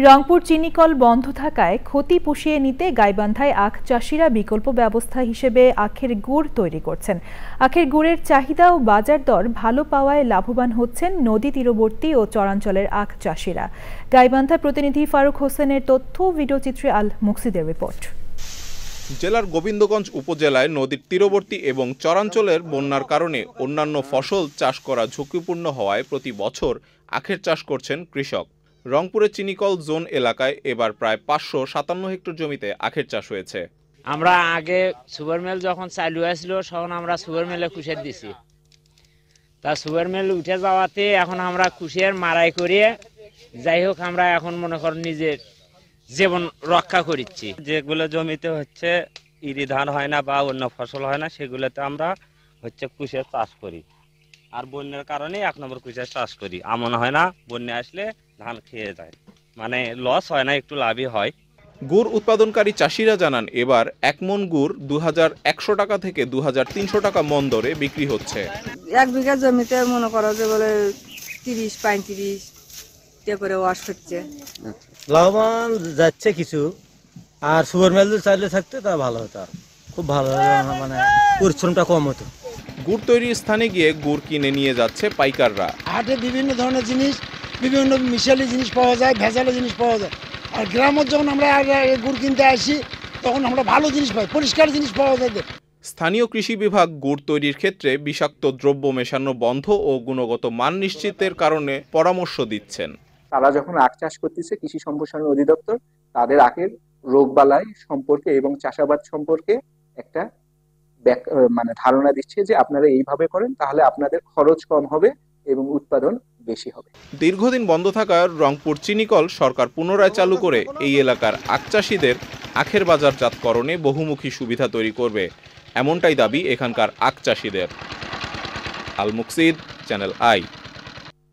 রংপুর চিনিকল বন্ধ থাকায় ক্ষতি পুষিয়ে নিতে গাইবান্ধায় আখ চাষিরা বিকল্প ব্যবস্থা হিসেবে আখের গুড় তৈরি করছেন। আখের গুড়ের চাহিদা ও বাজার দর ভালো পাওয়ায় লাভবান হচ্ছেন নদী তীরবর্তী ও চরাঞ্চলের আখ চাষিরা। গাইবান্ধা প্রতিনিধি ফারুক হোসেনের তথ্য, ভিডিওচিত্রে আল মুকসিদের রিপোর্ট। জেলার গোবিন্দগঞ্জ উপজেলায় নদীর তীরবর্তী এবং চরাঞ্চলের বন্যার কারণে অন্যান্য ফসল চাষ করা ঝুঁকিপূর্ণ হওয়ায় প্রতি বছর আখের চাষ করছেন কৃষক। রংপুরের চিনিকল জোন এলাকায় এবার প্রায় 557 হেক্টর জমিতে আখের চাষ হয়েছে। আমরা আগে সুগার মিল যখন চালু আসলো তখন আমরা সুগার মিলে কুশিয়ার দিছি, তা সুগার মিল উঠে যাওয়াতে এখন আমরা কুশিয়ার মারাই করিয়ে যাই হোক আমরা এখন মনে করেন নিজের জীবন রক্ষা করছি। যেগুলো জমিতে হচ্ছে ইরি ধান হয় না বা অন্য ফসল হয় না সেগুলোতে আমরা হচ্ছে কুশিয়ার চাষ করি। আর বন্যার কারণে 1 নম্বর কুশিয়ার চাষ করি। এমন হয় না বন্যা আসলে ধান খেয়ে যায়, মানে লস হয় না, একটু লাভই হয়। গুড় উৎপাদনকারী চাষিরা জানান এবার 1 মন গুড় 2100 টাকা থেকে 2300 টাকা মন দরে বিক্রি হচ্ছে। 1 বিঘা জমিতে মনে করো যে বলে 30-35 টাকা করে ওয়াশ হচ্ছে। লাভবান যাচ্ছে কিছু, আর সুগার মিল চাইলে থাকতে তা ভালো হতো, খুব ভালো, মানে পরিশ্রমটা কম হতো। গুড় তৈরির স্থানে গিয়ে গুড় কিনে নিয়ে যাচ্ছে পাইকাররা। হাটে বিভিন্ন ধরনের জিনিস, বিভিন্ন মিশালি জিনিস পাওয়া যায়, ভেজালি জিনিস পাওয়া যায়। আর গ্রামে যখন আমরা গুড় কিনতে আসি তখন আমরা ভালো জিনিস পাই, পরিষ্কার জিনিস পাওয়া যায়। স্থানীয় কৃষি বিভাগ গুড় তৈরির ক্ষেত্রে বিষাক্ত দ্রব্য মেশানো বন্ধ ও গুণগত মান নিশ্চিতের কারণে পরামর্শ দিচ্ছেন। তারা যখন আখ চাষ করতেছে, কৃষি সম্প্রসারণ অধিদপ্তর তাদের আখের রোগবালাই সম্পর্কে এবং চাষাবাদ সম্পর্কে একটা ধারণা দিচ্ছে যে আপনারা এইভাবে করেন তাহলে আপনাদের খরচ কম হবে এবং উৎপাদন বেশি হবে। দীর্ঘদিন বন্ধ থাকা রংপুর চিনিকল সরকার পুনরায় চালু করে এই এলাকার আখ চাষিদের আখের বাজারজাতকরণে বহুমুখী সুবিধা তৈরি করবে, এমনটাই দাবি এখানকার আখ চাষিদের। আল মুকসিদ, চ্যানেল আই।